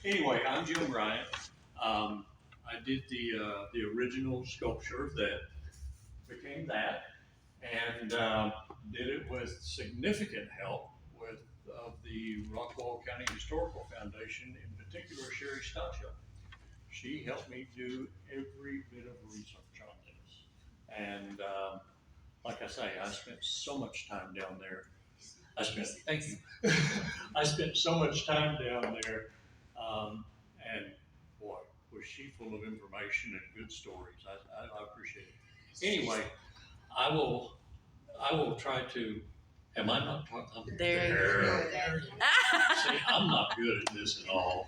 Anyway, I'm Jim Bryant. I did the original sculpture that became that, and did it with significant help with the Rockwall County Historical Foundation, in particular Sheri Stodghill. She helped me do every bit of research on this, and like I say, I spent so much time down there. Thank you. I spent so much time down there, and boy, was she full of information and good stories. I appreciate it. Anyway, I will, I will try to, am I not talking? There. See, I'm not good at this at all.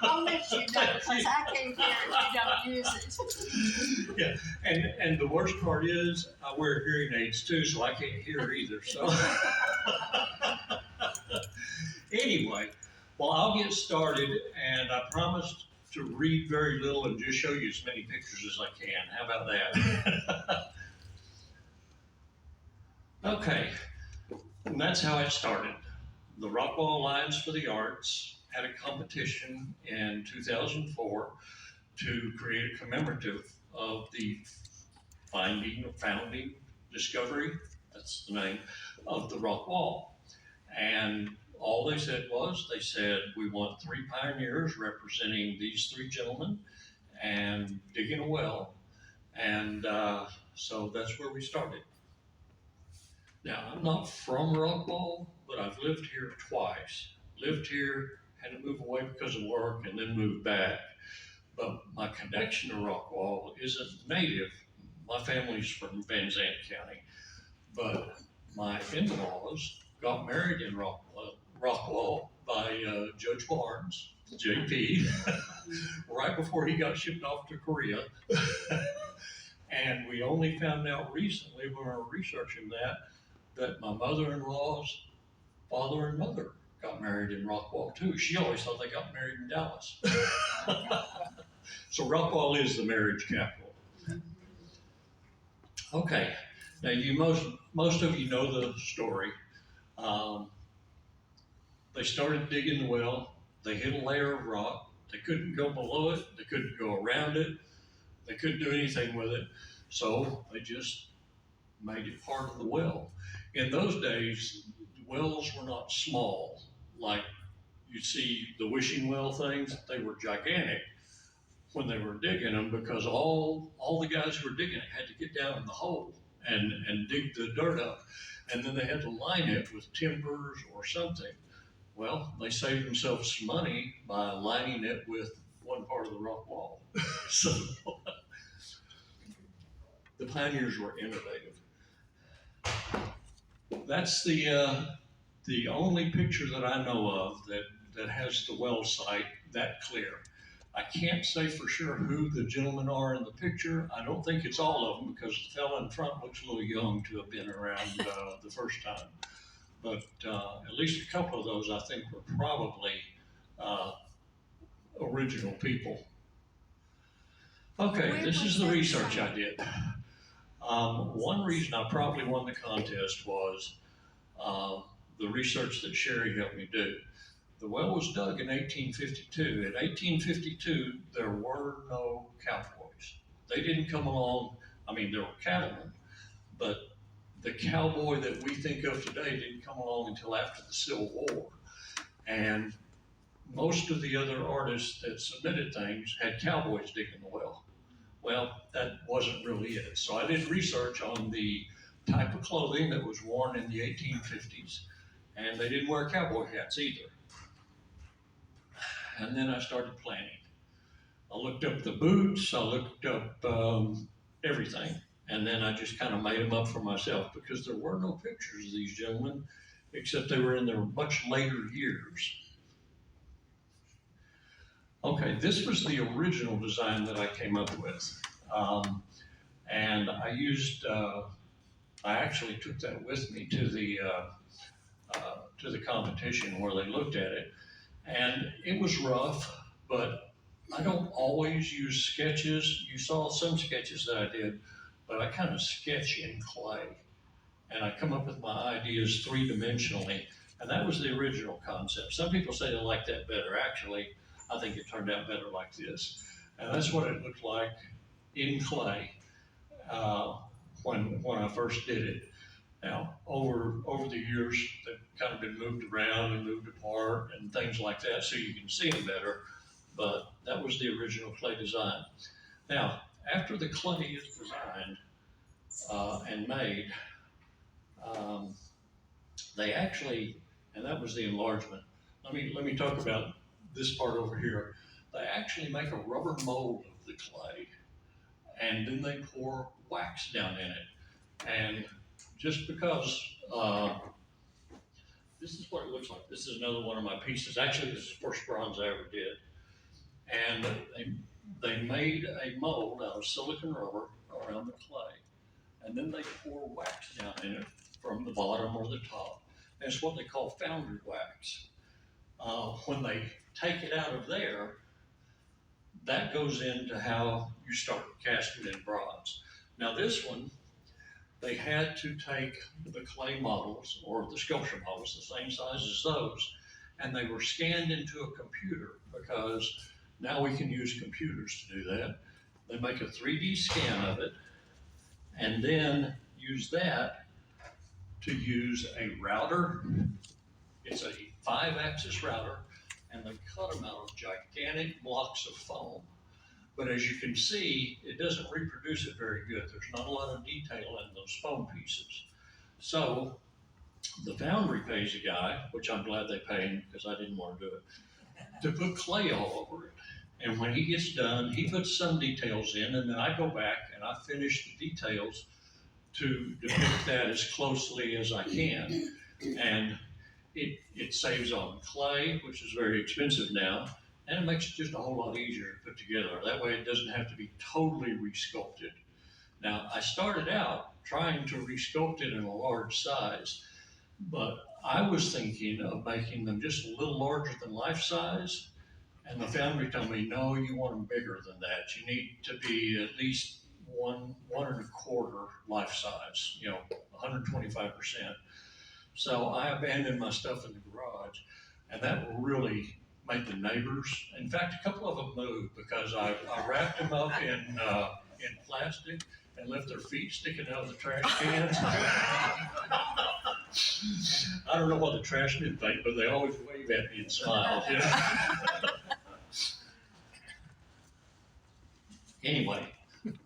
I'll let you know because I can't hear if you don't use it. Yeah, and the worst part is I wear hearing aids too, so I can't hear either. So anyway, well, I'll get started, and I promised to read very little and just show you as many pictures as I can. How about that? Okay, and that's how it started. The Rockwall Alliance for the Arts had a competition in 2004 to create a commemorative of the founding, discovery, that's the name, of the rock wall. And all they said was, they said, we want 3 pioneers representing these 3 gentlemen and digging a well. And so that's where we started. Now, I'm not from Rockwall, but I've lived here twice. Lived here, had to move away because of work, and then moved back. But my connection to Rockwall isn't native. My family's from Van Zandt County, but my in-laws got married in Rockwall by Judge Barnes, JP, right before he got shipped off to Korea. And we only found out recently when we were researching that my mother-in-law's father and mother got married in Rockwall too. She always thought they got married in Dallas. So Rockwall is the marriage capital. Okay, now most of you know the story. They started digging the well. They hit a layer of rock. They couldn't go below it. They couldn't go around it. They couldn't do anything with it. So they just made it part of the well. In those days, wells were not small like you see the wishing well things. They were gigantic when they were digging them, because all the guys who were digging it had to get down in the hole and dig the dirt up, and then they had to line it with timbers or something. Well, they saved themselves some money by lining it with one part of the rock wall. So the pioneers were innovative. That's the only picture that I know of that has the well site that clear. I can't say for sure who the gentlemen are in the picture. I don't think it's all of them, because the fellow in front looks a little young to have been around the first time. But at least a couple of those I think were probably original people. Okay, this is the research I did. One reason I probably won the contest was the research that Sheri helped me do. The well was dug in 1852. In 1852, there were no cowboys. They didn't come along. I mean, there were cattlemen, but the cowboy that we think of today didn't come along until after the Civil War. And most of the other artists that submitted things had cowboys digging the well. Well, that wasn't really it. So I did research on the type of clothing that was worn in the 1850s, and they didn't wear cowboy hats either. And then I started planning. I looked up the boots, I looked up everything, and then I just kind of made them up for myself, because there were no pictures of these gentlemen, except they were in their much later years. Okay, this was the original design that I came up with. And I used, I actually took that with me to the competition where they looked at it. And it was rough, but I don't always use sketches. You saw some sketches that I did, but I kind of sketch in clay. And I come up with my ideas 3-dimensionally. And that was the original concept. Some people say they like that better. Actually, I think it turned out better like this. And that's what it looked like in clay when I first did it. Now, over the years, they've kind of been moved around and moved apart and things like that, so you can see them better. But that was the original clay design. Now, after the clay is designed and made, they actually, and that was the enlargement. Let me talk about this part over here. They actually make a rubber mold of the clay, and then they pour wax down in it. And just because this is what it looks like. This is another one of my pieces. Actually, this is the first bronze I ever did. And they made a mold out of silicon rubber around the clay. And then they pour wax down in it from the bottom or the top. And it's what they call foundry wax. When they take it out of there, that goes into how you start casting in bronze. Now this one, they had to take the clay models or the sculpture models, the same size as those, and they were scanned into a computer because now we can use computers to do that. They make a 3D scan of it and then use that to use a router. It's a 5-axis router, and they cut them out of gigantic blocks of foam. But as you can see, it doesn't reproduce it very good. There's not a lot of detail in those foam pieces. So the foundry pays a guy, which I'm glad they pay him because I didn't want to do it, to put clay all over it. And when he gets done, he puts some details in, and then I go back and I finish the details to depict that as closely as I can. And it saves on clay, which is very expensive now, and it makes it just a whole lot easier to put together. That way it doesn't have to be totally resculpted. Now, I started out trying to resculpt it in a large size, but I was thinking of making them just a little larger than life size, and the foundry told me, no, you want them bigger than that. You need to be at least one and a quarter life size, 125%. So I abandoned my stuff in the garage, and that really made the neighbors. In fact, a couple of them moved because I wrapped them up in plastic and left their feet sticking out of the trash cans. I don't know what the trash men think, but they always wave at me and smile. Anyway,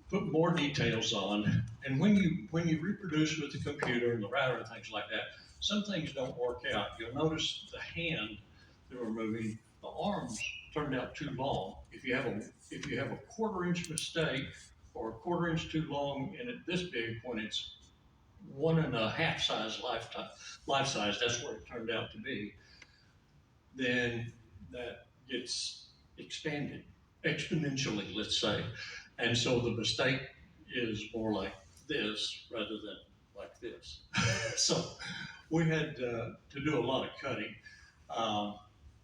put more details on, and when you reproduce with the computer and the router and things like that, some things don't work out. You'll notice the hand that we're moving, the arms turned out too long. If you have a 1/4 inch mistake or a 1/4 inch too long and it this big when it's 1.5 size life size, that's what it turned out to be, then that gets expanded exponentially, let's say. And so the mistake is more like this rather than like this. So we had to do a lot of cutting.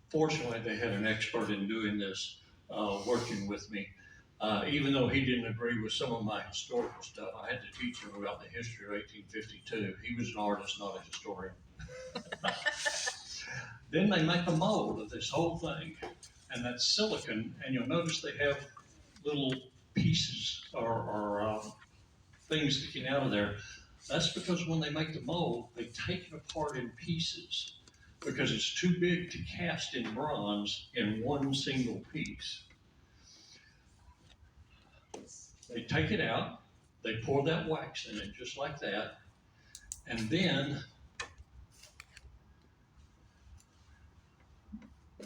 Fortunately, they had an expert in doing this, working with me. Even though he didn't agree with some of my historical stuff, I had to teach him about the history of 1852. He was an artist, not a historian. Then they make a mold of this whole thing, and that's silicon, and you'll notice they have little pieces or things sticking out of there. That's because when they make the mold, they take it apart in pieces because it's too big to cast in bronze in one single piece. They take it out, they pour that wax in it just like that, and then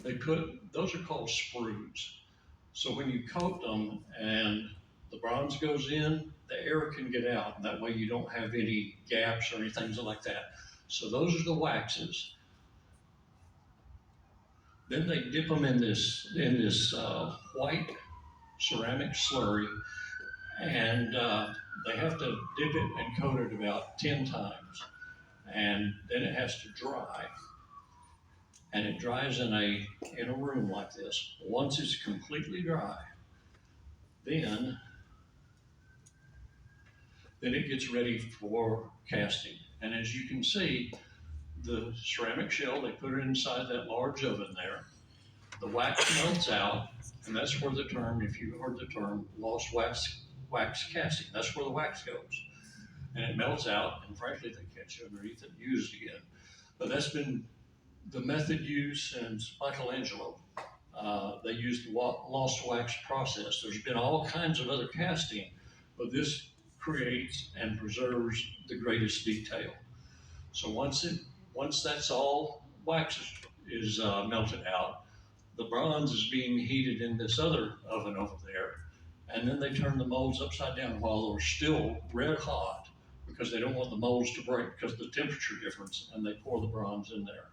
they those are called sprues. So when you coat them and the bronze goes in, the air can get out, and that way you don't have any gaps or anything like that. So those are the waxes. Then they dip them in this white ceramic slurry, and they have to dip it and coat it about 10 times, and then it has to dry. And it dries in a room like this. Once it's completely dry, then it gets ready for casting. And as you can see, the ceramic shell, they put it inside that large oven there. the wax melts out, and that's where the term, if you heard the term, lost wax casting, that's where the wax goes. And it melts out, and frankly, they catch it underneath it and use it again. But that's been the method used since Michelangelo. They used the lost wax process. There's been all kinds of other casting, but this creates and preserves the greatest detail. So once that's all wax is melted out, the bronze is being heated in this other oven over there, and then they turn the molds upside down while they're still red hot, because they don't want the molds to break because of the temperature difference, and they pour the bronze in there.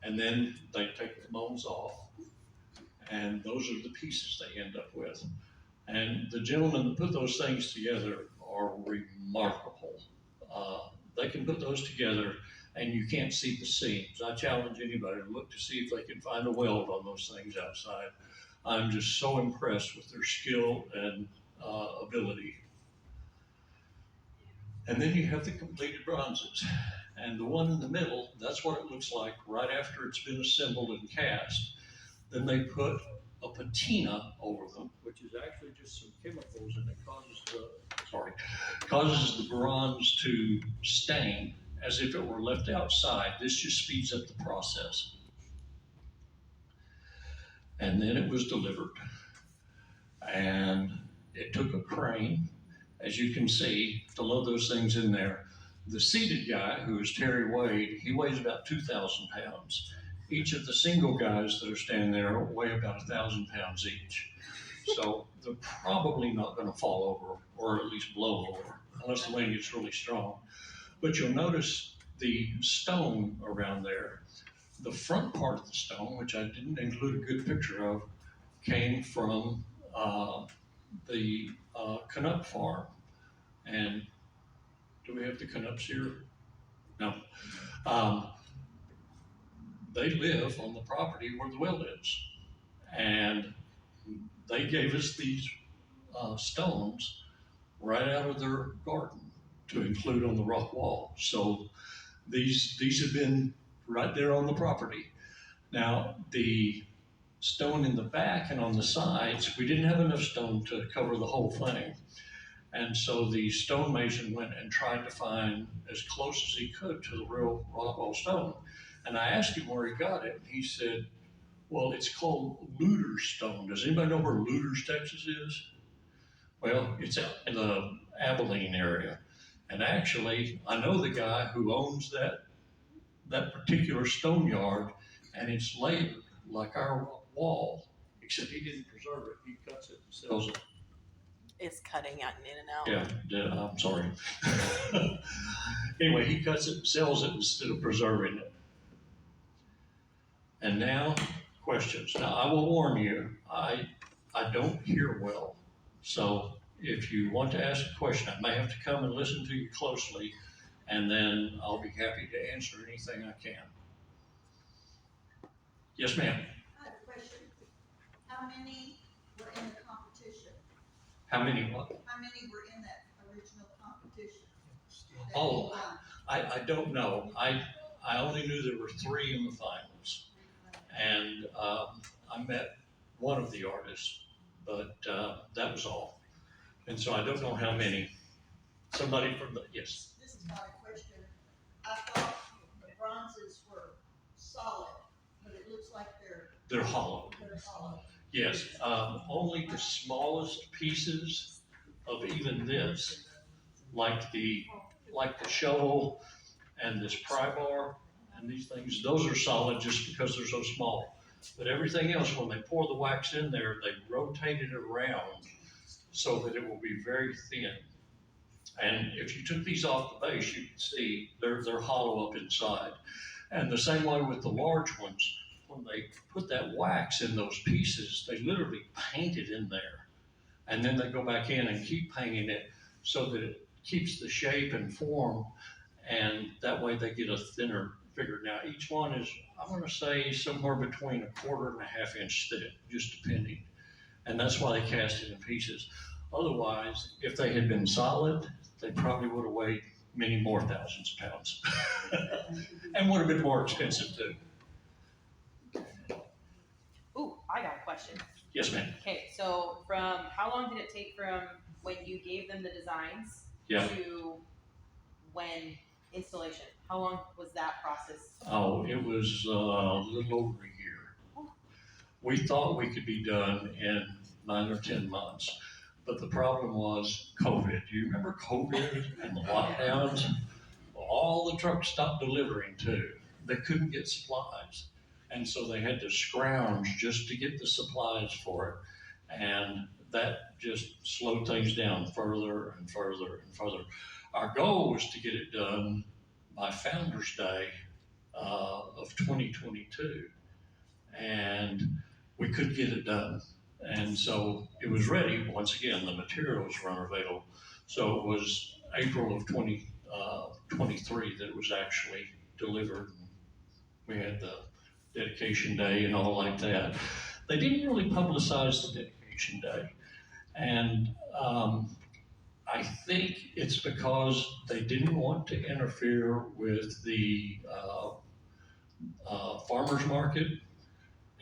And then they take the molds off, and those are the pieces they end up with. And the gentlemen that put those things together are remarkable. They can put those together and you can't see the seams. I challenge anybody to look to see if they can find a weld on those things outside. I'm just so impressed with their skill and ability. And then you have the completed bronzes. And the one in the middle, that's what it looks like right after it's been assembled and cast. Then they put a patina over them, which is actually just some chemicals, and it causes the bronze to stain as if it were left outside. This just speeds up the process. And then it was delivered. And it took a crane, as you can see, to load those things in there. The seated guy, who is Terry Wade, he weighs about 2,000 pounds. Each of the single guys that are standing there weigh about 1,000 pounds each. So they're probably not going to fall over, or at least blow over, unless the wind gets really strong. But you'll notice the stone around there. The front part of the stone, which I didn't include a good picture of, came from the Canuck farm. And do we have the Canucks here? No. They live on the property where the well is. And they gave us these stones right out of their garden to include on the rock wall. So these have been right there on the property. Now, the stone in the back and on the sides, we didn't have enough stone to cover the whole thing. And so the stonemason went and tried to find as close as he could to the real Rockwall stone. And I asked him where he got it. He said, well, it's called Luter's stone. Does anybody know where Luter's, Texas is? Well, it's out in the Abilene area. And actually, I know the guy who owns that particular stone yard, and it's layered like our wall, except he didn't preserve it. He cuts it and sells it. It's cutting out and in and out. Yeah, I'm sorry. Anyway, he cuts it and sells it instead of preserving it. And now, questions. Now, I will warn you, I don't hear well. So if you want to ask a question, I may have to come and listen to you closely, and then I'll be happy to answer anything I can. Yes, ma'am. I have a question. How many were in the competition? How many what? How many were in that original competition? Oh, I don't know. I only knew there were 3 in the finals. And I met one of the artists, but that was all. And so I don't know how many. Somebody from the, yes. This is not a question. I thought the bronzes were solid, but it looks like They're hollow. they're hollow. Yes, only the smallest pieces of even this, like the shovel and this pry bar and these things, those are solid just because they're so small. But everything else, when they pour the wax in there, they rotate it around so that it will be very thin. And if you took these off the base, you can see they're hollow up inside. And the same way with the large ones, when they put that wax in those pieces, they literally paint it in there. And then they go back in and keep painting it so that it keeps the shape and form, and that way they get a thinner figure. Now, each one is, I'm gonna say, somewhere between 1/4 and 1/2 inch thick, just depending. And that's why they cast it in pieces. Otherwise, if they had been solid, they probably would have weighed many more thousands of pounds and would have been more expensive too. question. Yes, ma'am. Okay, so from how long did it take from when you gave them the designs Yeah. to when installation? How long was that process? Oh, it was a little over a year. We thought we could be done in 9 or 10 months, but the problem was COVID. Do you remember COVID and the lockdowns? Well, all the trucks stopped delivering too. They couldn't get supplies. And so they had to scrounge just to get the supplies for it. And that just slowed things down further and further and further. Our goal was to get it done by Founders Day of 2022. And we couldn't get it done. And so it was ready. Once again, the materials were unavailable. So it was April of 2023 that it was actually delivered. We had the dedication day and all like that. They didn't really publicize the dedication day. And I think it's because they didn't want to interfere with the farmers market,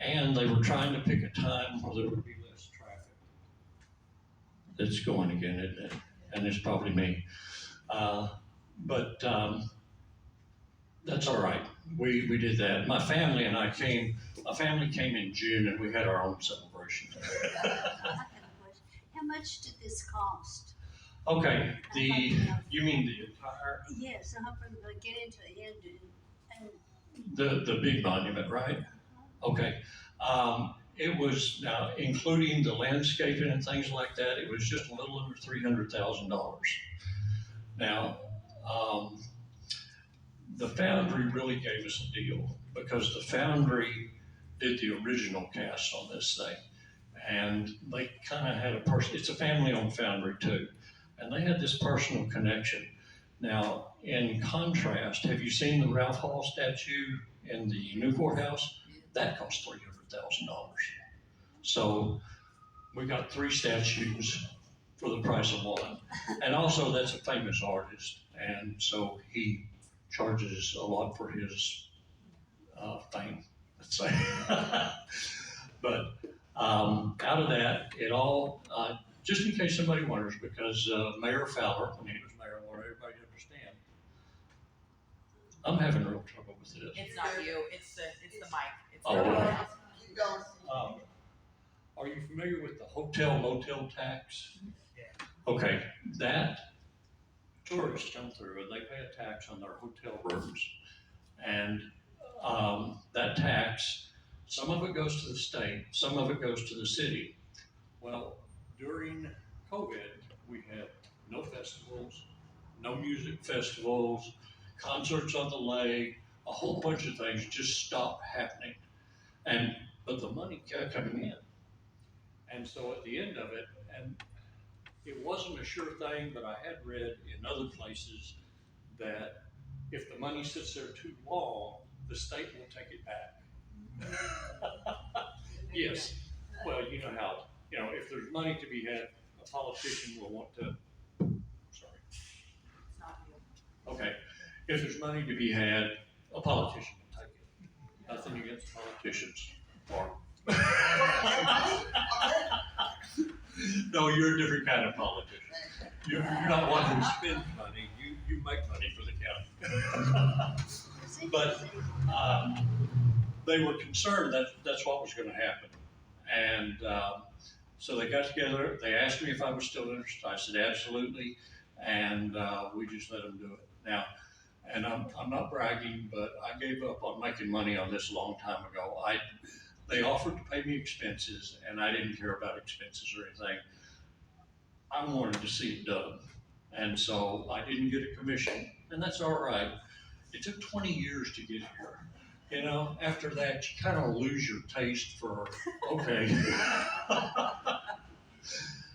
and they were trying to pick a time where there would be less traffic. It's going again, isn't it? And it's probably me. But that's all right. We did that. My family and I came. My family came in June, and we had our own celebration. I have a question. How much did this cost? Okay. You mean the entire Yes, from the beginning to the end. the big monument, right? Okay. It was now including the landscaping and things like that. It was just a little under $300,000. Now. The foundry really gave us a deal because the foundry did the original cast on this thing. And they kind of had it's a family-owned foundry too. And they had this personal connection. Now, in contrast, have you seen the Ralph Hall statue in the new courthouse? That cost $300,000. So we got 3 statues for the price of 1. And also that's a famous artist. And so he charges a lot for his fame, let's say. But out of that, it all, just in case somebody wonders, because Mayor Fowler, when he was mayor, I want everybody to understand, I'm having real trouble with this. It's not you, it's the mic. It's Oh, the okay. mic. You don't. Are you familiar with the hotel motel tax? Yeah. Okay, that tourists come through and they pay a tax on their hotel rooms. And that tax, some of it goes to the state, some of it goes to the city. Well, during COVID, we had no festivals, no music festivals, concerts on the lake, a whole bunch of things just stopped happening. But the money kept coming in. And so at the end of it, and it wasn't a sure thing, but I had read in other places that if the money sits there too long, the state will take it back. Yes. Well, you know how, if there's money to be had, a politician will want to, sorry. It's not you. Okay. If there's money to be had, a politician will take it. Nothing against politicians. Or no, you're a different kind of politician. You're not one who spends money. You make money for the county. But they were concerned that that's what was going to happen. And so they got together. They asked me if I was still interested. I said, absolutely. And we just let them do it. Now, and I'm not bragging, but I gave up on making money on this a long time ago. They offered to pay me expenses, and I didn't care about expenses or anything. I wanted to see it done. And so I didn't get a commission, and that's all right. It took 20 years to get here. After that, you kind of lose your taste for, okay.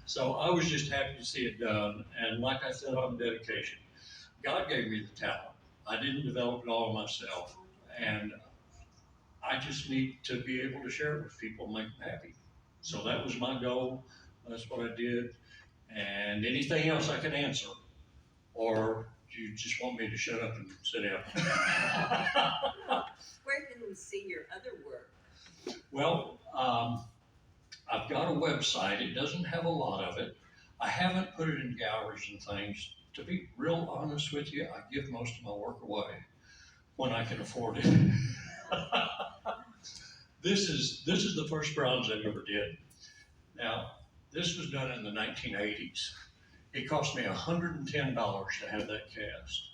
So I was just happy to see it done. And like I said on dedication, God gave me the talent. I didn't develop it all myself. And I just need to be able to share it with people and make them happy. So that was my goal. That's what I did. And anything else I can answer, or do you just want me to shut up and sit down? Where can we see your other work? Well, I've got a website. It doesn't have a lot of it. I haven't put it in galleries and things. To be real honest with you, I give most of my work away when I can afford it. This is the first bronze I ever did. Now, this was done in the 1980s. It cost me $110 to have that cast.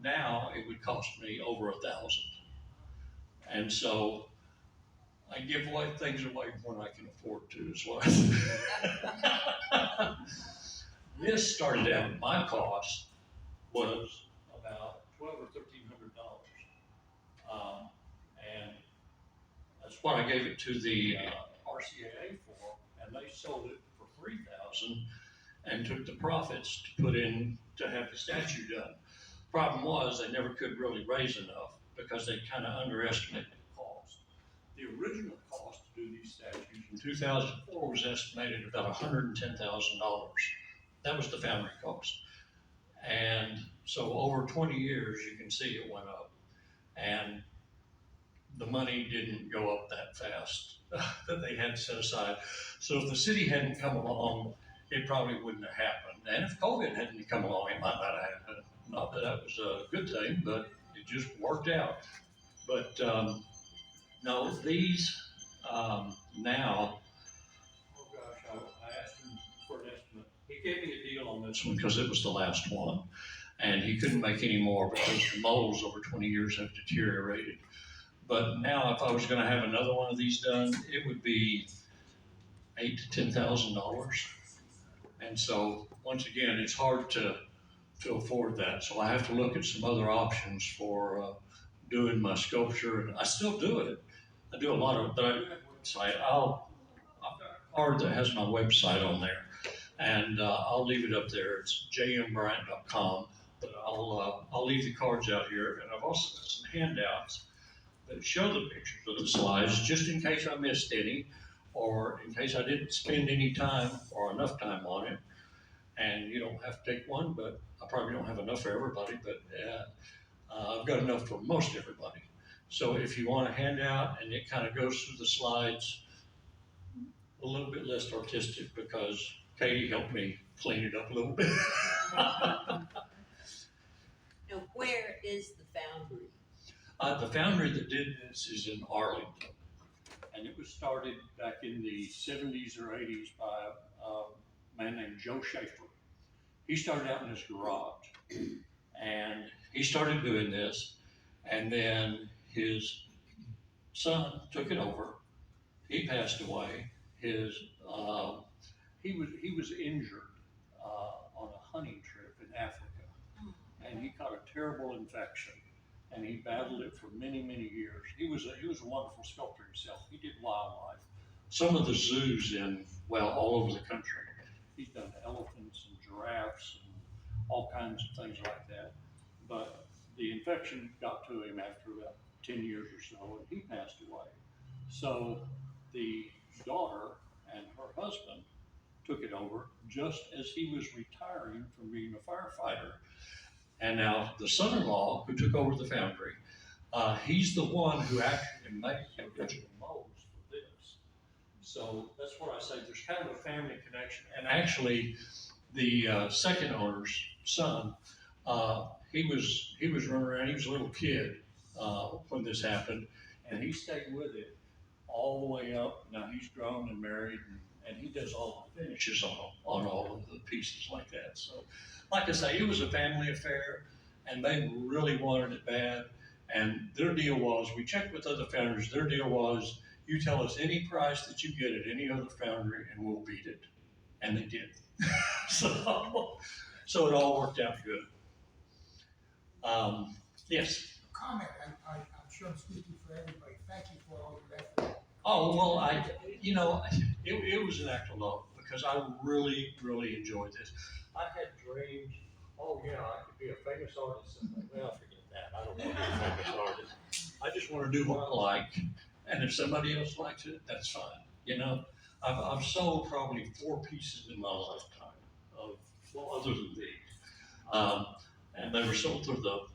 Now it would cost me over $1,000. And so I give things away when I can afford to, is what I This started out, my cost was about $1,200 or $1,300. And that's what I gave it to the RCAA for, and they sold it for $3,000 and took the profits to put in to have the statue done. Problem was they never could really raise enough because they kind of underestimated the cost. The original cost to do these statues in 2004 was estimated at about $110,000. That was the foundry cost. And so over 20 years, you can see it went up. And the money didn't go up that fast that they had set aside. So if the city hadn't come along, it probably wouldn't have happened. And if COVID hadn't come along, it might not have happened. Not that that was a good thing, but it just worked out. But no, these now, oh gosh, I asked him for an estimate. He gave me a deal on this one because it was the last one. And he couldn't make any more because the molds over 20 years have deteriorated. But now, if I was going to have another one of these done, it would be $8,000 to $10,000. And so, once again, it's hard to afford that. So I have to look at some other options for doing my sculpture. And I still do it. I do a lot of, but I do have a website. I've got a card that has my website on there, and I'll leave it up there. It's jmbryant.com. But I'll leave the cards out here, and I've also got some handouts that show the pictures of the slides, just in case I missed any, or in case I didn't spend any time or enough time on it. And you don't have to take one, but I probably don't have enough for everybody, but I've got enough for most everybody. So if you want a handout and it kind of goes through the slides, a little bit less artistic because Katie helped me clean it up a little bit. Now, where is the foundry? The foundry that did this is in Arlington, and it was started back in the 70s or 80s by a man named Joe Schaefer. He started out in his garage, and he started doing this, and then his son took it over. He passed away. He was injured on a hunting trip in Africa, and he caught a terrible infection. And he battled it for many, many years. He was a wonderful sculptor himself. He did wildlife. Some of the zoos all over the country. He's done elephants and giraffes and all kinds of things like that. But the infection got to him after about 10 years or so, and he passed away. So the daughter and her husband took it over just as he was retiring from being a firefighter. And now the son-in-law who took over the foundry, he's the one who actually made the original molds for this. So that's what I say, there's kind of a family connection. And actually, the second owner's son, he was running around, he was a little kid when this happened, and he stayed with it all the way up. Now he's grown and married, and he does all the finishes on all of the pieces like that. So, like I say, it was a family affair, and they really wanted it bad. And their deal was, we checked with other foundries, their deal was, you tell us any price that you get at any other foundry, and we'll beat it. And they did. So it all worked out good. Yes? Comment, I'm sure I'm speaking for everybody. Thank you for all your effort. Oh, well, it was an act of love because I really, really enjoyed this. I had dreams, oh yeah, I could be a famous artist. And well, forget that. I don't want to be a famous artist. I just want to do what I like. And if somebody else likes it, that's fine. You know, I've sold probably 4 pieces in my lifetime other than these. And they were sold through the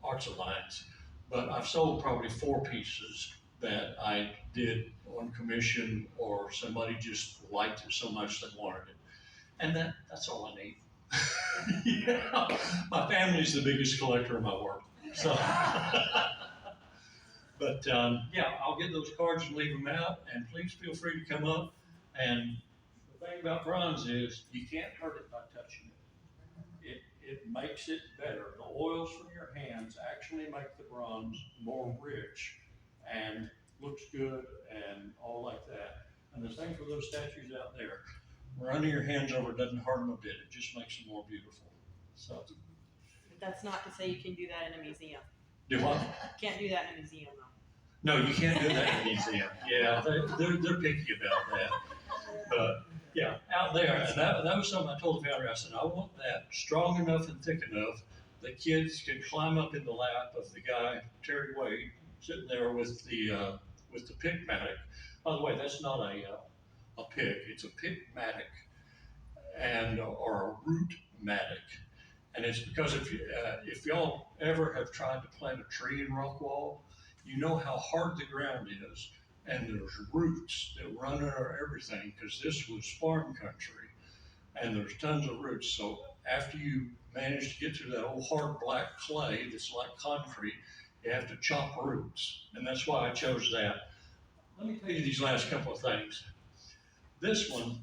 Arts Alliance. But I've sold probably 4 pieces that I did on commission or somebody just liked it so much they wanted it. And that's all I need. Yeah. My family's the biggest collector of my work. So, but yeah, I'll get those cards and leave them out, and please feel free to come up. And the thing about bronze is you can't hurt it by touching it. It makes it better. The oils from your hands actually make the bronze more rich and looks good and all like that. And the same for those statues out there. Running your hands over it doesn't hurt them a bit. It just makes them more beautiful. So, But that's not to say you can do that in a museum. do what? Can't do that in a museum though. No, you can't do that in a museum. Yeah, they're picky about that. But yeah, out there, and that was something I told the founder. I said, I want that strong enough and thick enough that kids can climb up in the lap of the guy, Terry Wade, sitting there with the pickmatic. By the way, that's not a pick, it's a pickmatic and or a root matic. And it's because if y'all ever have tried to plant a tree in Rockwall, you know how hard the ground is, and there's roots that run under everything because this was farm country, and there's tons of roots. So after you manage to get through that old hard black clay that's like concrete, you have to chop roots, and that's why I chose that. Let me tell you these last couple of things. This one,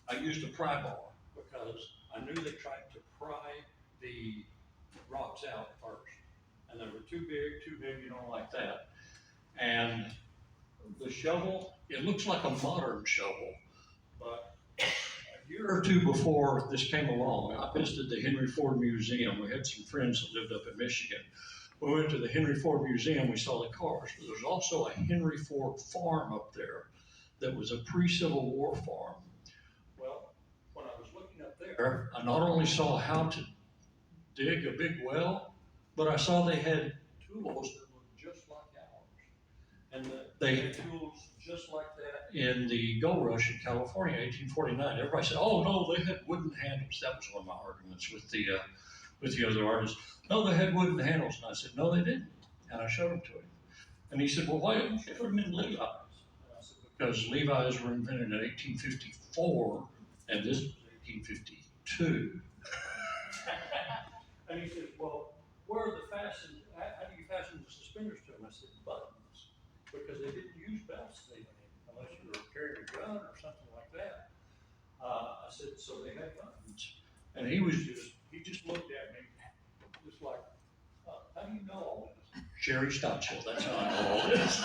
I used a pry bar because I knew they tried to pry the rocks out first, and they were too big, you don't like that. And the shovel, it looks like a modern shovel, but a year or two before this came along, I visited the Henry Ford Museum. We had some friends that lived up in Michigan. We went to the Henry Ford Museum, we saw the cars, but there's also a Henry Ford farm up there that was a pre-Civil War farm. Well, when I was looking up there, I not only saw how to dig a big well, but I saw they had tools that looked just like ours. And they had tools just like that in the gold rush in California, 1849. Everybody said, oh no, they had wooden handles. That was one of my arguments with the other artists. No, they had wooden handles. And I said, no, they didn't. And I showed them to him. And he said, well, why didn't you put them in Levi's? And I said, because Levi's were invented in 1854, and this was 1852. And he said, well, where are the fastened, how do you fasten the suspenders to them? I said, buttons, because they didn't use belts then, unless you were carrying a gun or something like that. I said, so they had buttons. And he just looked at me, just like, how do you know all this? Sheri Stodghill, that's how I know all this.